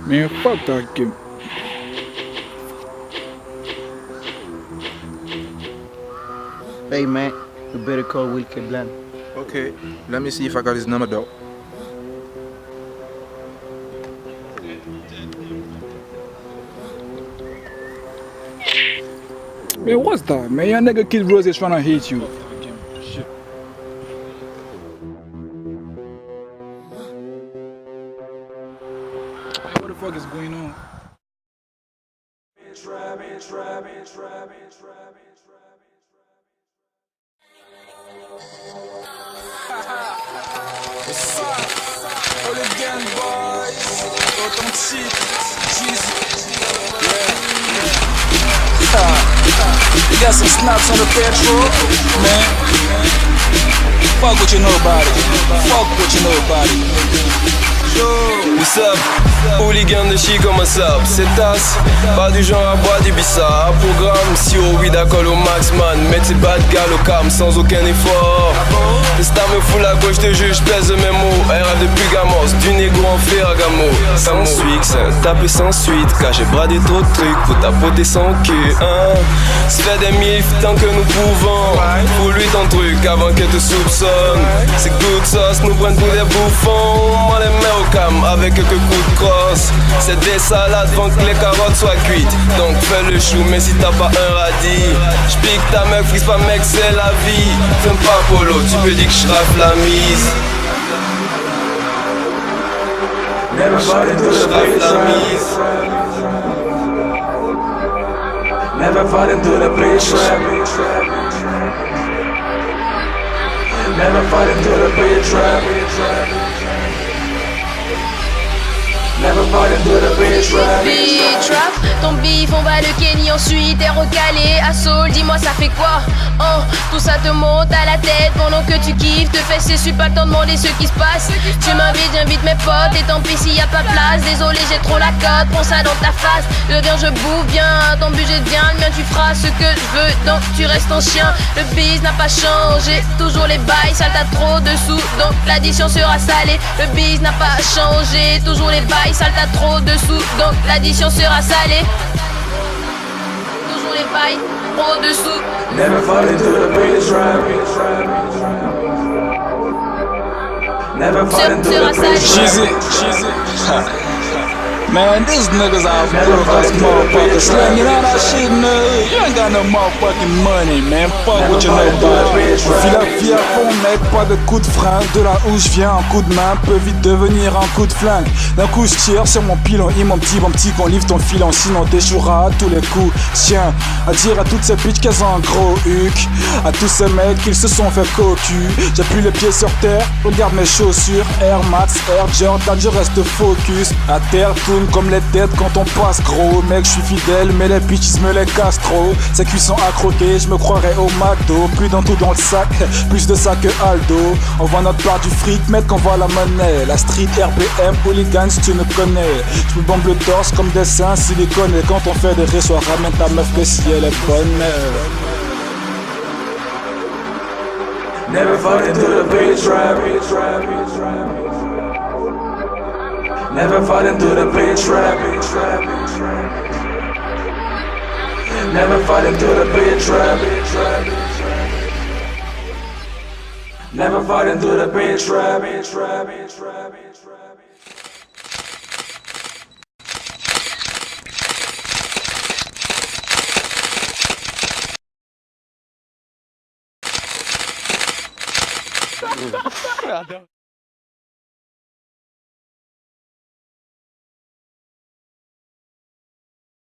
Man, fuck that game. Hey man, you better call Will Keblan. Okay, let me see if I got his number though. Man, what's that? Man, your nigga Kid Rose is trying to hate you. Shit. Man, what the fuck is going on? What's up? All the gang boys, authentique, Jeezy. You got some snaps on the petrol, man. Fuck what you know about it. Fuck what you know about it. What's up? Hooligan de chi comme un sap. C'est tasse, pas du genre à boire du bissa. Programme, si au weed à colle au max man. Mets tes bad gal au calme sans aucun effort. Les stars me fout la gauche, je te juge, pèse mes mots. RF depuis gamos, du négo en Ferragamo. Sans suite, taper sans suite. Car j'ai bradé trop de trucs pour tapoter sans cul, hein. Se fait des mifs tant que nous pouvons. Fous lui ton truc avant qu'elle te soupçonne. C'est good sauce, nous prennent pour des bouffons. Moi les mets au cam avec quelques coups de crosse. C'est des salades avant que les carottes soient cuites. Donc fais le chou mais si t'as pas un radis. J'pique ta mec, frise pas mec, c'est la vie. Fais pas polo, tu peux dire que j'rafle la mise. J'rafle la mise. Never fall into the bitch trap. Never fall into the bitch trap. Never fall into the bitch trap. Bitch rap, ton bif, on va le Kenny ensuite t'es recalé à Saul, dis-moi ça fait quoi? Oh, tout ça te monte à la tête pendant que tu kiffes, te fais c'est pas le temps de demander ce qui se passe. Tu m'invites, j'invite mes potes et tant pis s'il y a pas de place. Désolé j'ai trop la cote, prends ça dans ta face. Je viens, je bouffe bien, ton budget vient, le mien tu feras ce que je veux, donc tu restes en chien. Le biz n'a pas changé, toujours les bails, ça t'as trop de sous, donc l'addition sera salée. Le biz n'a pas changé, toujours les bails, ça t'as trop de sous, donc l'addition sera salée. Toujours les bails, trop de sous. Never fall into the bitch trap. Never fall into the bitch trap. Man, these niggas out broke us motherfuckers. Slanging all that shit, nigga. You ain't got no motherfucking money, man. Fuck what you know about it. Vis la vie à fond, mec, pas de coup de frein. De là où je viens, un coup de main peut vite devenir un coup de flingue. D'un coup, je tire sur mon pilon, mon petit, qu'on livre ton filon. Sinon, t'échoueras à tous les coups. Tiens, à dire à toutes ces bitches qu'elles ont un gros huc. À tous ces mecs qu'ils se sont fait cocu. J'ai plus les pieds sur terre, regarde mes chaussures. Air Max, Air Jordan, je reste focus. À terre, tourne comme les têtes quand on passe gros. Mec, je suis fidèle, mais les bitches me les cassent trop. Ces cuits sont à croquer, je me croirais au McDo. Plus d'un tout dans le sac, plus de ça que Aldo. On voit notre part du fric, mec, on voit la monnaie. La street, RPM, hooligans, tu me connais. Je me bombe le torse comme des seins silicone. Et quand on fait des ressoirs, ramène ta meuf que si elle est bonne. Never fall into the bitch trap. Never fall into the bitch trap. Never fall into the bitch trap. Never fall into the bitch trap.